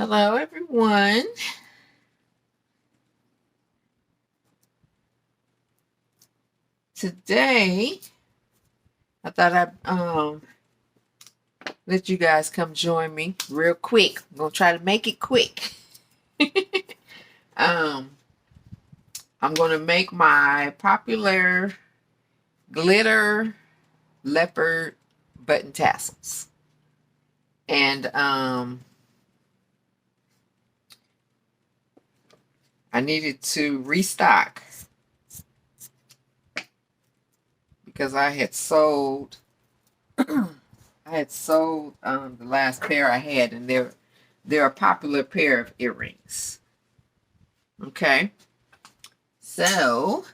Hello, everyone. Today, I thought I'd let you guys come join me real quick. I'm gonna try to make it quick. um, I'm gonna make my popular glitter leopard button tassels, and I needed to restock because I had sold. The last pair I had, and they're a popular pair of earrings. Okay, so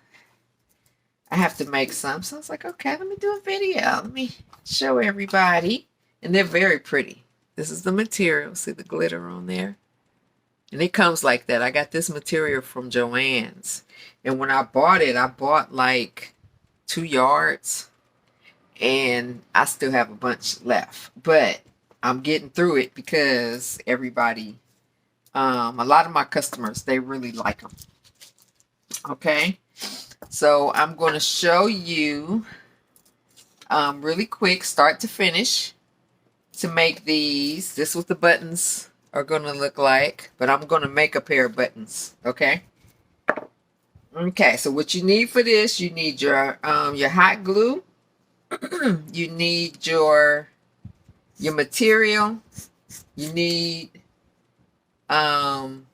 I have to make some. So I was like, okay, let me do a video. Let me show everybody, and they're very pretty. This is the material. See the glitter on there, and it comes like that. I got this material from Joann's, and when I bought it, I bought like 2 yards. And I still have a bunch left, but I'm getting through it because everybody, a lot of my customers, they really like them. Okay, so I'm going to show you really quick, start to finish, to make these. This is what the buttons are going to look like, but I'm going to make a pair of buttons. Okay. Okay, so what you need for this, you need your hot glue. You need your material. You need some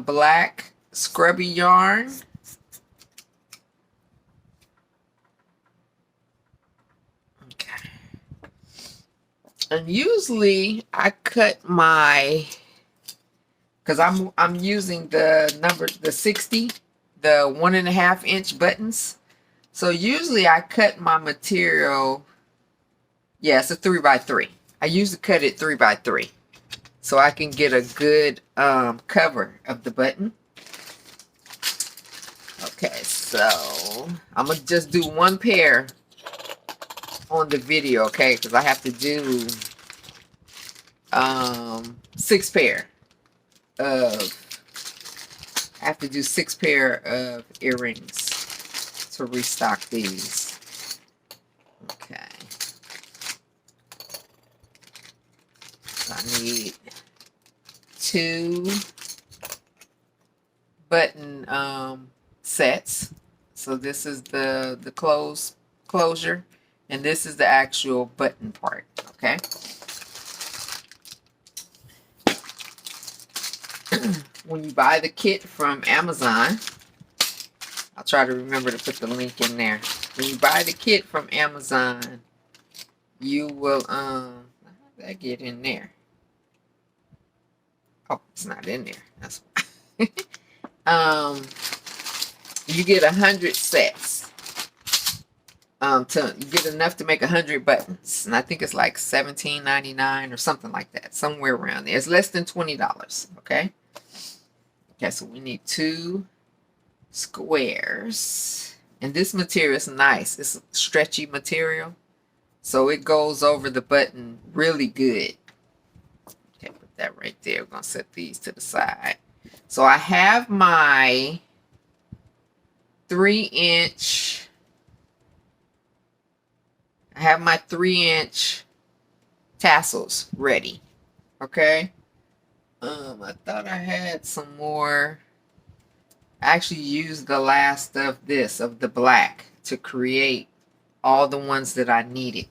black scrubby yarn. Okay. And usually I cut my, because I'm using the 60, the 1.5-inch buttons. So usually I cut my material, yeah, it's a 3x3. I usually cut it 3x3 so I can get a good cover of the button. Okay, so I'm going to just do one pair on the video, okay, because I have to do 6 pair of, I have to do 6 pair of earrings to restock these. Okay. So I need 2 button sets. So this is the closure, and this is the actual button part. Okay. When you buy the kit from Amazon, I'll try to remember to put the link in there. When you buy the kit from Amazon, you will how did that get in there? Oh, it's not in there. That's you get 100 sets. You get enough to make 100 buttons, and I think it's like $17.99 or something like that, somewhere around there. It's less than $20. Okay. Okay, so we need 2 squares, and this material is nice. It's a stretchy material, so it goes over the button really good. Okay, put that right there. We're gonna set these to the side. So I have my 3-inch. I have my 3-inch tassels ready. Okay. I thought I had some more. I actually used the last of the black, to create all the ones that I needed.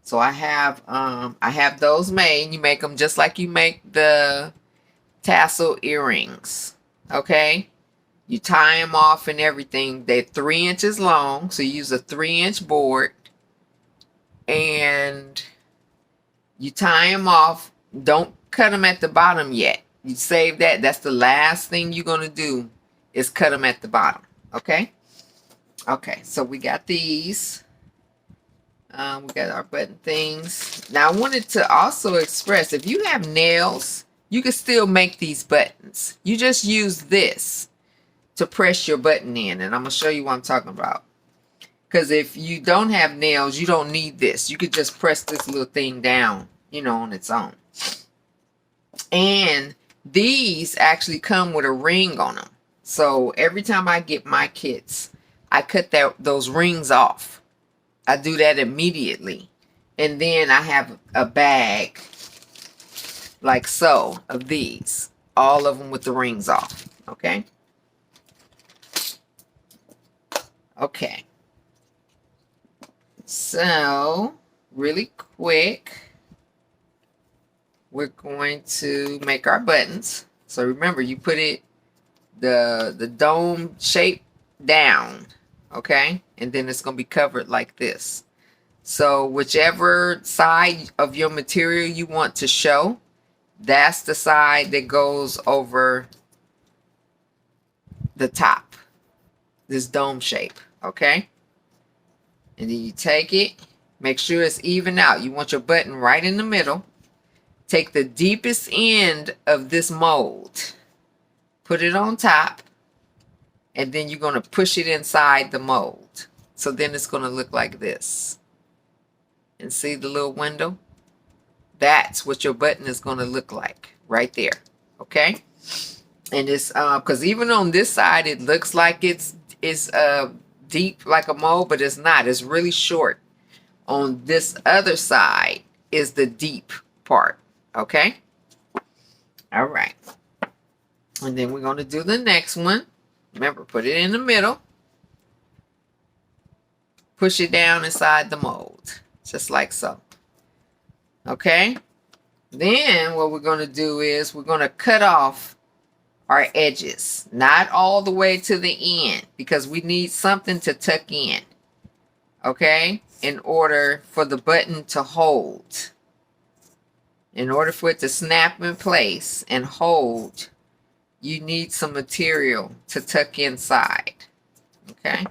So I have those made. You make them just like you make the tassel earrings. Okay. You tie them off and everything. They're 3 inches long, so you use a 3-inch board, and you tie them off. Don't cut them at the bottom yet. You save that. That's the last thing you're going to do, is cut them at the bottom. Okay? Okay, so we got these. We got our button things. Now, I wanted to also express, if you have nails, you can still make these buttons. You just use this to press your button in, and I'm going to show you what I'm talking about. Because if you don't have nails, you don't need this. You could just press this little thing down you know, on its own. And these actually come with a ring on them. So every time I get my kits, I cut those rings off. I do that immediately. And then I have a bag like so of these. All of them with the rings off. Okay? Okay. So, really quick, we're going to make our buttons. So remember, you put it the dome shape down, okay? And then it's going to be covered like this. So whichever side of your material you want to show, that's the side that goes over the top, this dome shape, okay? And then you take it, make sure it's even out. You want your button right in the middle. Take the deepest end of this mold, put it on top, and then you're going to push it inside the mold. So then it's going to look like this. And see the little window? That's what your button is going to look like right there. Okay? And it's because even on this side it looks like it's deep like a mold, but it's not. It's really short. On this other side is the deep part. Okay? All right. And then we're going to do the next one. Remember, put it in the middle. Push it down inside the mold. Just like so. Okay? Then what we're going to do is we're going to cut off our edges. Not all the way to the end, because we need something to tuck in. Okay? In order for the button to hold. In order for it to snap in place and hold, you need some material to tuck inside. Okay?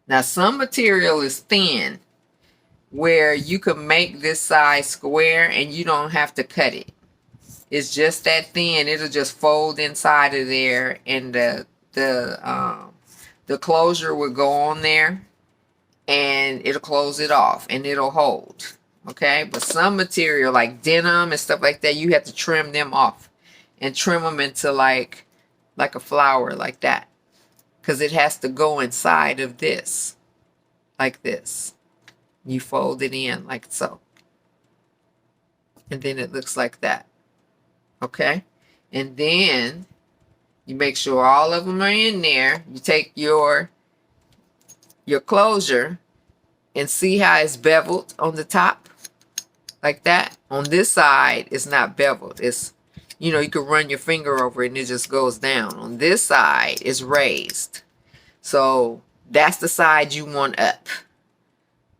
Now, some material is thin where you can make this side square and you don't have to cut it. It's just that thin. It'll just fold inside of there, and the closure will go on there, and it'll close it off, and it'll hold. Okay? But some material like denim and stuff like that, you have to trim them off and trim them into like a flower like that, because it has to go inside of this like this. You fold it in like so, and then it looks like that. Okay? And then you make sure all of them are in there. You take your closure and see how it's beveled on the top like that. On this side, it's not beveled. It's, you know, you can run your finger over it and it just goes down. On this side, it's raised. So that's the side you want up,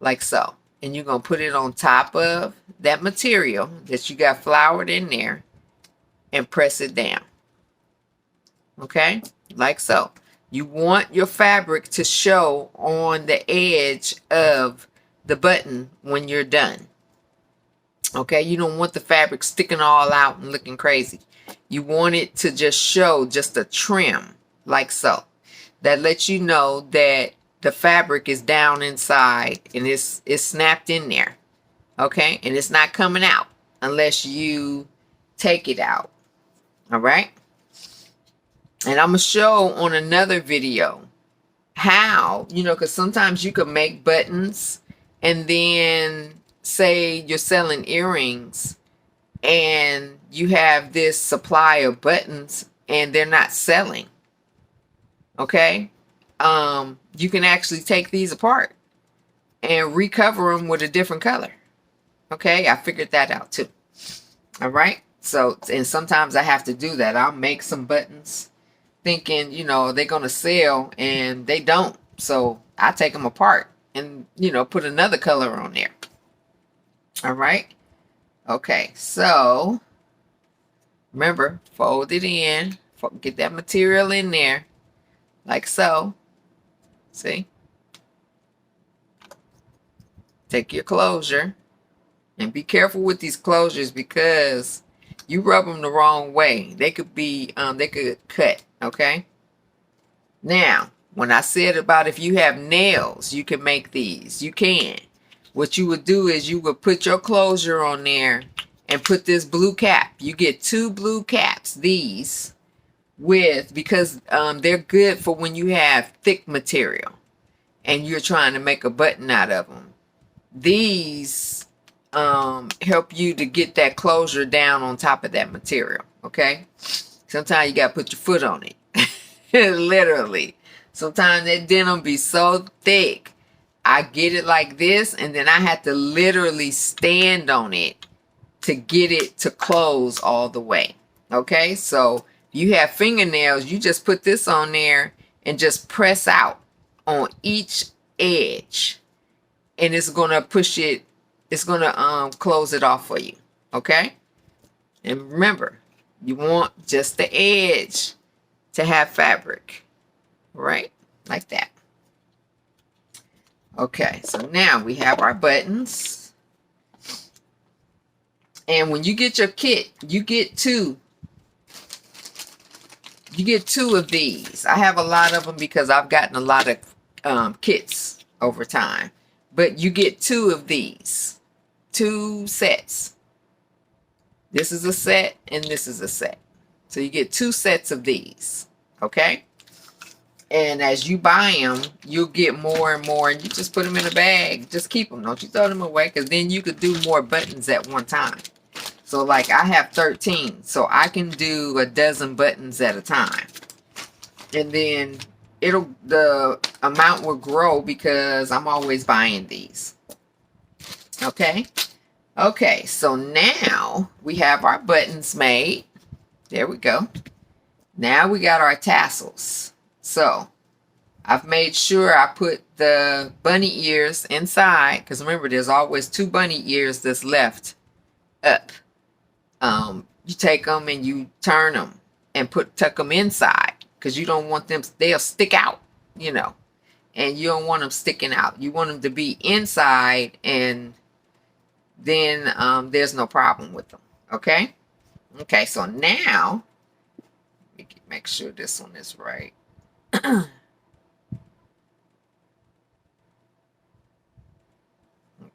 like so. And you're going to put it on top of that material that you got floured in there and press it down. Okay? Like so. You want your fabric to show on the edge of the button when you're done. Okay? You don't want the fabric sticking all out and looking crazy. You want it to just show just a trim, like so. That lets you know that the fabric is down inside and it's snapped in there. Okay? And it's not coming out unless you take it out. All right? And I'm going to show on another video how, you know, because sometimes you can make buttons and then say you're selling earrings and you have this supply of buttons and they're not selling. Okay? You can actually take these apart and recover them with a different color. Okay? I figured that out too. All right? So, and sometimes I have to do that. I'll make some buttons thinking, you know, they're going to sell, and they don't. So I take them apart and, you know, put another color on there. All right. Okay. So remember, fold it in, get that material in there like so. See? Take your closure and be careful with these closures because you rub them the wrong way. They could be, they could cut. Okay. Now, when I said about if you have nails, you can make these. You can. what you would do is you would put your closure on there and put this blue cap. You get 2 blue caps, these, because they're good for when you have thick material and you're trying to make a button out of them. These help you to get that closure down on top of that material, okay? Sometimes you got to put your foot on it. Literally. Sometimes that denim be so thick. I get it like this, and then I have to literally stand on it to get it to close all the way. Okay, so you have fingernails, you just put this on there and just press out on each edge, and it's gonna push it, it's gonna close it off for you. Okay, and remember, you want just the edge to have fabric, right? Like that. Okay, so now we have our buttons. And when you get your kit, you get two. You get 2 of these. I have a lot of them because I've gotten a lot of kits over time. But you get 2 of these. 2 sets. This is a set and this is a set. So you get 2 sets of these. Okay? And as you buy them, you'll get more and more. And you just put them in a bag. Just keep them. Don't you throw them away, because then you could do more buttons at one time. So like I have 13. So I can do a dozen buttons at a time. And then the amount will grow because I'm always buying these. Okay. Okay. So now we have our buttons made. There we go. Now we got our tassels. So I've made sure I put the bunny ears inside, because remember, there's always 2 bunny ears that's left up. You take them and you turn them and tuck them inside, because you don't want them, they'll stick out, you know, and you don't want them sticking out. You want them to be inside, and then there's no problem with them. Okay. Okay. So now make sure this one is right.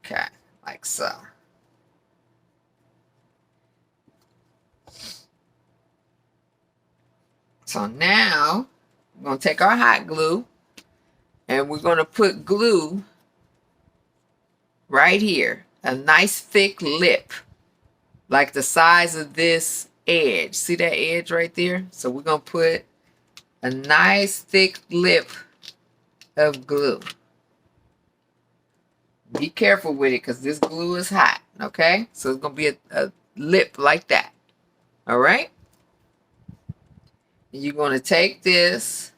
Okay, like so. So now we're going to take our hot glue and we're going to put glue right here, a nice thick lip, like the size of this edge. See that edge right there? So we're going to put a nice thick lip of glue. Be careful with it, because this glue is hot. Okay, so it's going to be a lip like that. All right. You're going to take this,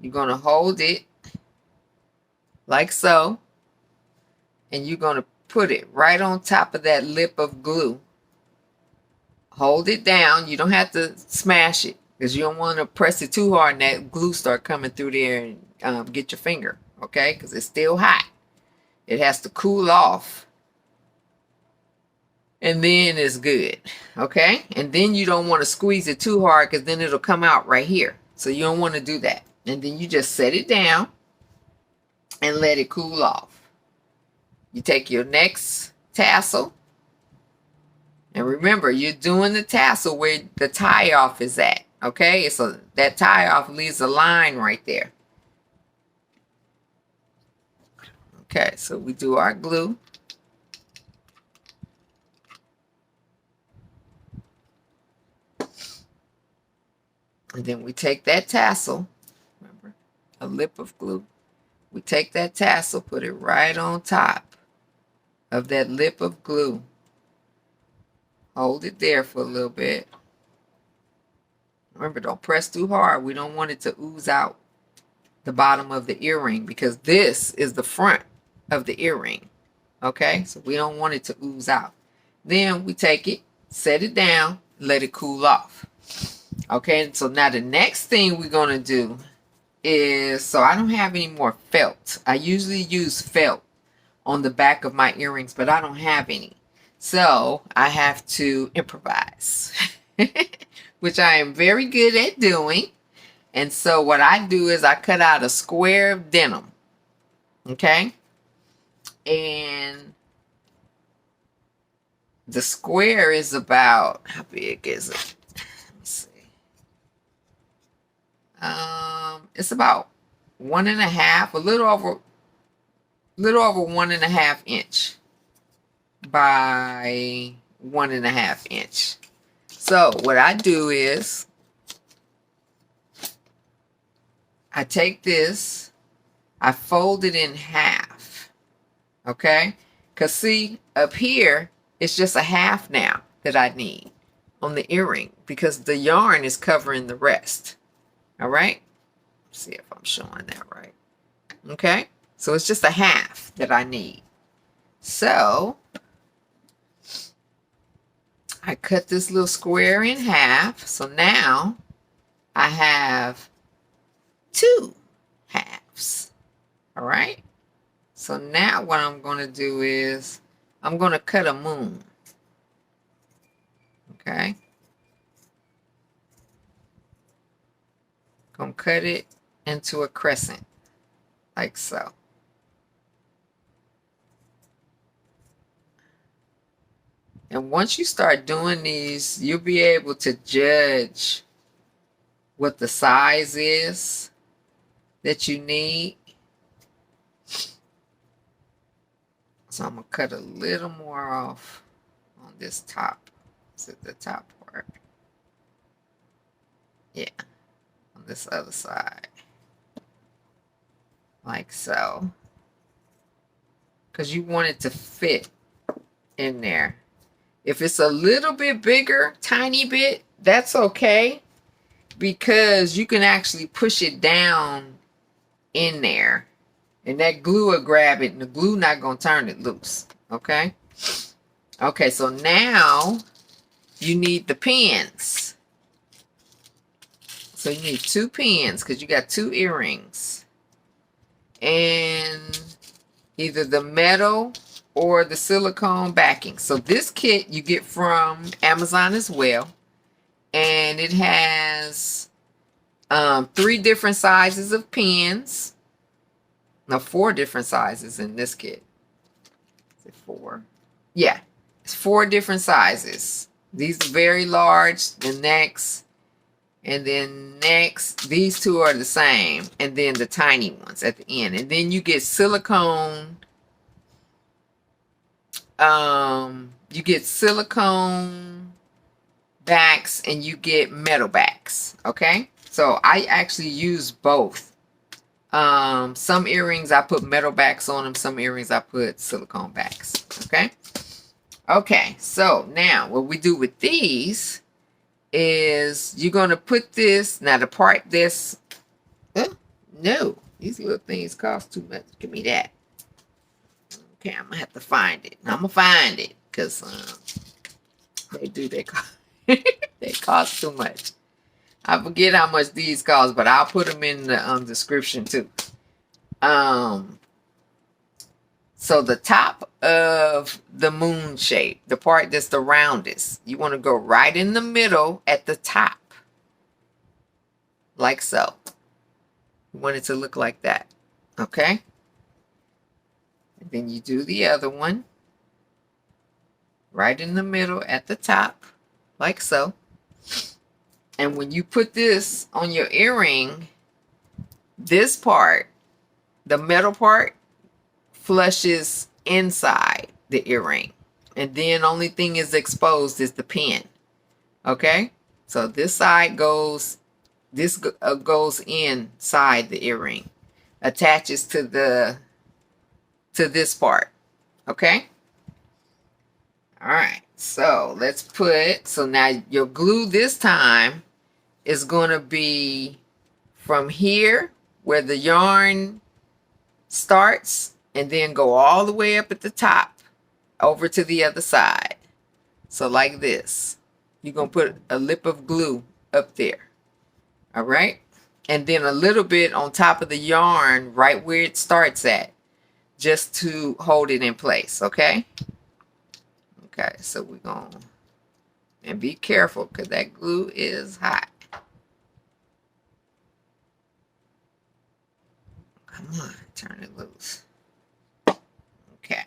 you're going to hold it like so, and you're going to put it right on top of that lip of glue. Hold it down. You don't have to smash it, because you don't want to press it too hard and that glue start coming through there and get your finger. Okay, because it's still hot. It has to cool off, and then it's good. Okay, and then you don't want to squeeze it too hard, because then it'll come out right here. So you don't want to do that. And then you just set it down and let it cool off. You take your next tassel, and remember, you're doing the tassel where the tie off is at. Okay, so that tie off leaves a line right there. Okay, so we do our glue. And then we take that tassel, remember, a lip of glue. We take that tassel, put it right on top of that lip of glue. Hold it there for a little bit. Remember, don't press too hard. We don't want it to ooze out the bottom of the earring, because this is the front of the earring. Okay, so we don't want it to ooze out. Then we take it, set it down, let it cool off. Okay, so now the next thing we're going to do is, so I don't have any more felt. I usually use felt on the back of my earrings, but I don't have any. So I have to improvise, which I am very good at doing. And so what I do is I cut out a square of denim. Okay. And the square is about, how big is it? Let me see. It's about 1.5, a little over 1.5 inch by 1.5 inch. So what I do is I take this, I fold it in half. Okay? Because see, up here, it's just a half now that I need on the earring because the yarn is covering the rest. All right? Let's see if I'm showing that right. Okay? So it's just a half that I need. So I cut this little square in half. So now I have 2 halves. All right? So now what I'm going to do is I'm going to cut a moon. Okay? Going to cut it into a crescent like so. And once you start doing these, you'll be able to judge what the size is that you need. So I'm going to cut a little more off on this top. Is it the top part? Yeah. On this other side. Like so. Because you want it to fit in there. If it's a little bit bigger, tiny bit, that's okay. Because you can actually push it down in there. And that glue will grab it. And the glue not going to turn it loose. Okay? Okay, so now you need the pins. So you need 2 pins because you got 2 earrings. And either the metal or the silicone backing. So this kit you get from Amazon as well. And it has 3 different sizes of pins. No, 4 different sizes in this kit. Is it 4? Yeah, it's 4 different sizes. These are very large. The next, and then next, these 2 are the same. And then the tiny ones at the end. And then you get silicone. You get silicone backs and you get metal backs. Okay, so I actually use both. Some earrings I put metal backs on them. Some earrings I put silicone backs. Okay. Okay. So now what we do with these is you're going to put this. Now to part this. No. These little things cost too much. Give me that. Okay. I'm going to have to find it. I'm going to find it. Because they cost too much. I forget how much these cost, but I'll put them in the description too. So the top of the moon shape, the part that's the roundest, you want to go right in the middle at the top. Like so. You want it to look like that. Okay? And then you do the other one. Right in the middle at the top. Like so. And when you put this on your earring, this part, the metal part, flushes inside the earring. And then only thing is exposed is the pin. Okay? So this side goes, this goes inside the earring. Attaches to this part. Okay? All right. So let's put, so now your glue this time is going to be from here where the yarn starts and then go all the way up at the top over to the other side. So like this. You're going to put a lip of glue up there. All right. And then a little bit on top of the yarn right where it starts at just to hold it in place. Okay. Okay. So we're going to, and be careful because that glue is hot. Come on, turn it loose. Okay.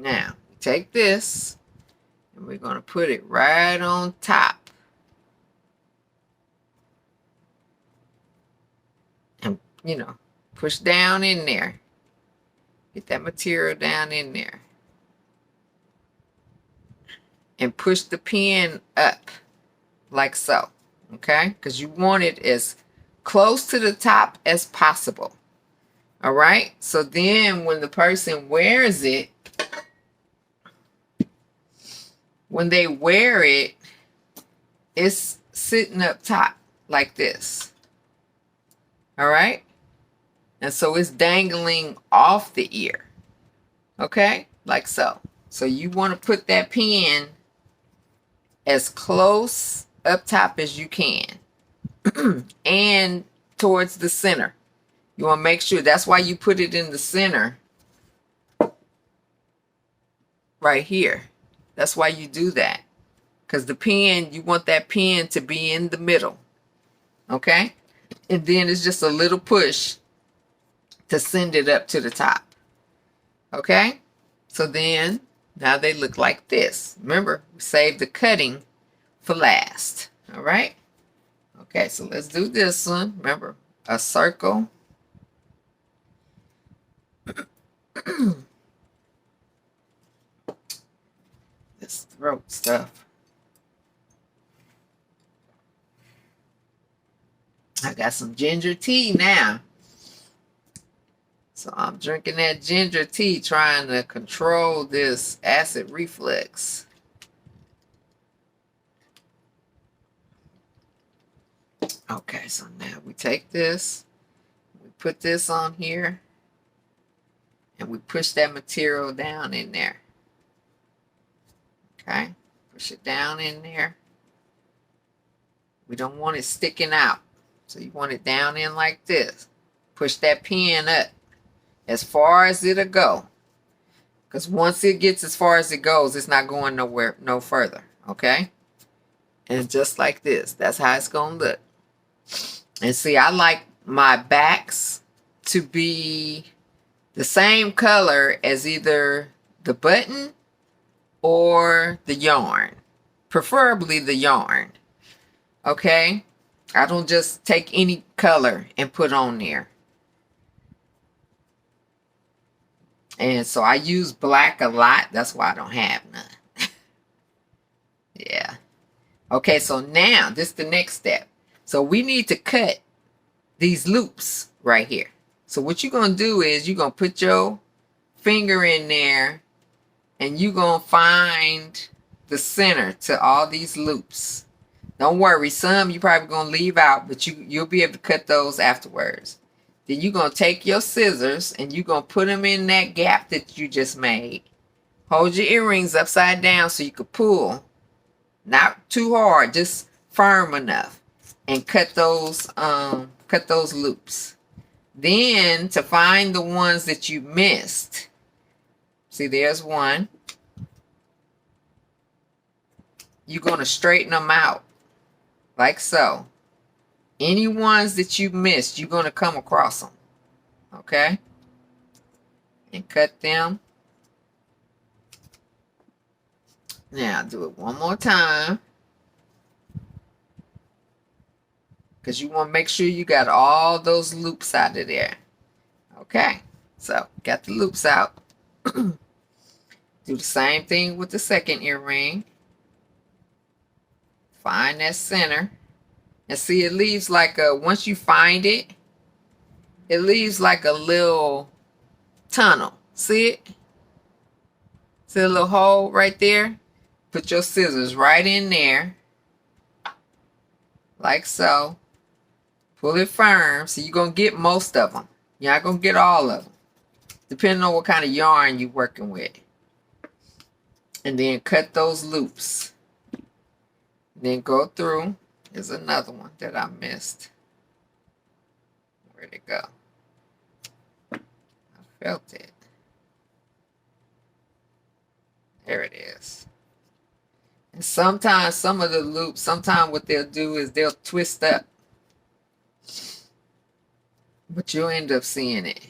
Now, take this and we're going to put it right on top. And, you know, push down in there. Get that material down in there. And push the pen up like so. Okay? Because you want it as close to the top as possible. All right? So then when the person wears it, when they wear it, it's sitting up top like this. All right? And so it's dangling off the ear. Okay? Like so. So you want to put that pen as close up top as you can. And towards the center. You want to make sure. That's why you put it in the center. Right here. That's why you do that. Because the pen, you want that pen to be in the middle. Okay? And then it's just a little push to send it up to the top. Okay? So then, now they look like this. Remember, we saved the cutting for last. All right? Okay, so let's do this one. Remember, a circle. This throat stuff. I got some ginger tea now. So I'm drinking that ginger tea, trying to control this acid reflux. Okay, so now we take this, we put this on here, and we push that material down in there. Okay, push it down in there. We don't want it sticking out. So you want it down in like this. Push that pen up as far as it'll go. Because once it gets as far as it goes, it's not going nowhere, no further. Okay? And just like this. That's how it's going to look. And see, I like my backs to be the same color as either the button or the yarn. Preferably the yarn. Okay? I don't just take any color and put on there. And so I use black a lot. That's why I don't have none. Yeah. Okay, so now this is the next step. So we need to cut these loops right here. So what you're going to do is you're going to put your finger in there and you're going to find the center to all these loops. Don't worry, some you're probably going to leave out, but you'll be able to cut those afterwards. Then you're going to take your scissors and you're going to put them in that gap that you just made. Hold your earrings upside down so you can pull. Not too hard, just firm enough. And cut those loops. Then to find the ones that you missed. See, there's one. You're going to straighten them out. Like so. Any ones that you missed, you're going to come across them. Okay? And cut them. Now, do it one more time. Because you want to make sure you got all those loops out of there. Okay? So, got the loops out. Do the same thing with the second earring. Find that center. And see, it leaves like a, once you find it, it leaves like a little tunnel. See it? See a little hole right there? Put your scissors right in there. Like so. Pull it firm. So you're going to get most of them. You're not going to get all of them. Depending on what kind of yarn you're working with. And then cut those loops. Then go through. There's another one that I missed. Where'd it go? I felt it. There it is. And sometimes some of the loops, sometimes what they'll do is they'll twist up. But you'll end up seeing it.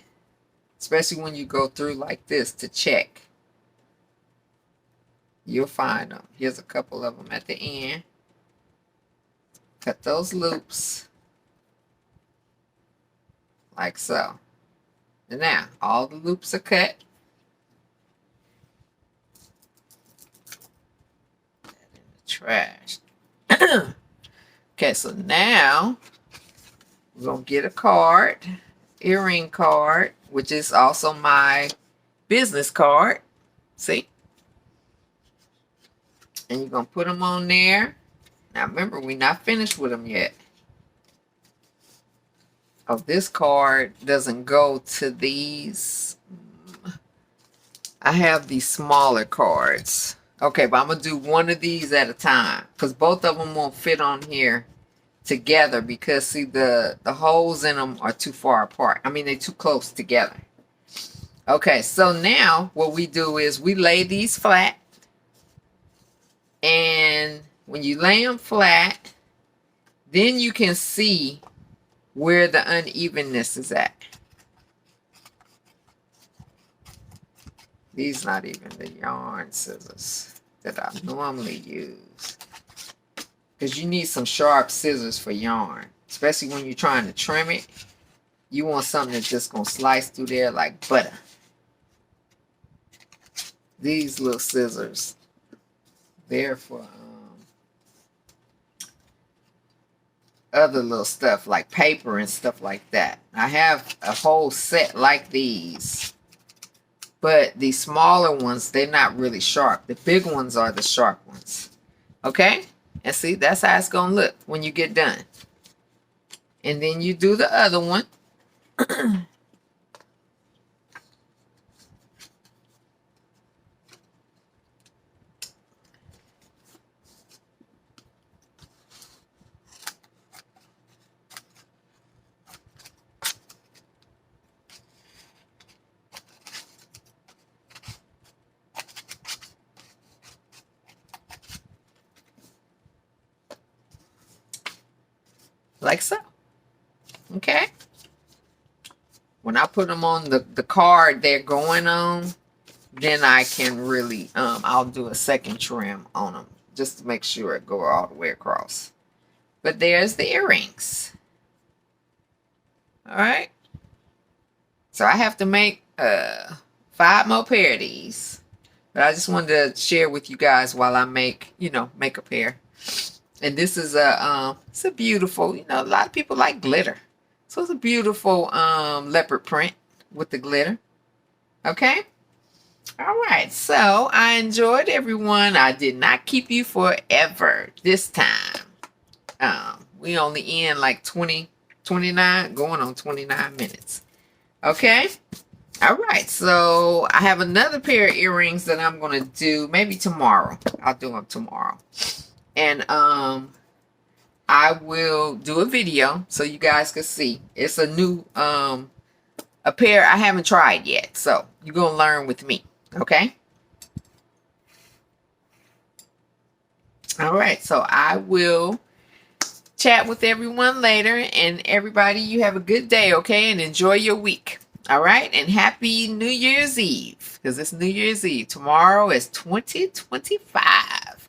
Especially when you go through like this to check. You'll find them. Here's a couple of them at the end. Cut those loops like so. And now all the loops are cut. Put that in the trash. Okay, so now we're going to get a card, earring card, which is also my business card. See? And you're going to put them on there. Now remember, we're not finished with them yet. Oh, this card doesn't go to these. I have these smaller cards. Okay, but I'm going to do one of these at a time, because both of them won't fit on here together, because see, the holes in them are too far apart. I mean, they're too close together. Okay, so now what we do is we lay these flat. And when you lay them flat, then you can see where the unevenness is at. These not even the yarn scissors that I normally use, because you need some sharp scissors for yarn, especially when you're trying to trim it. You want something that's just going to slice through there like butter. These little scissors, they're for other little stuff like paper and stuff like that. I have a whole set like these, but the smaller ones, they're not really sharp. The big ones are the sharp ones. Okay? And see, that's how it's going to look when you get done. And then you do the other one. Like so. Okay? When I put them on the card they're going on, then I can really, I'll do a second trim on them, just to make sure it go all the way across. But there's the earrings. Alright? So I have to make 5 more pair of these. But I just wanted to share with you guys while I make, make a pair. And this is it's a beautiful, a lot of people like glitter. So it's a beautiful leopard print with the glitter. Okay? All right. So I enjoyed, everyone. I did not keep you forever this time. We only in like 29, going on 29 minutes. Okay? All right. So I have another pair of earrings that I'm going to do maybe tomorrow. I'll do them tomorrow. And I will do a video so you guys can see. It's a new a pair I haven't tried yet, so you're gonna learn with me. Okay? All right, so I will chat with everyone later, and everybody, you have a good day, okay? And enjoy your week. All right, and happy New Year's Eve, because it's New Year's Eve. Tomorrow is 2025.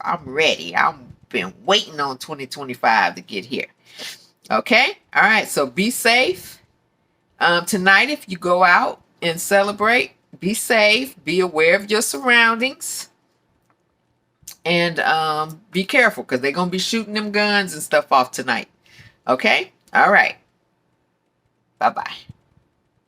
I'm ready. I've been waiting on 2025 to get here. Okay? All right, so be safe. Tonight, if you go out and celebrate, be safe. Be aware of your surroundings. And be careful, because they're going to be shooting them guns and stuff off tonight. Okay? All right. Bye-bye.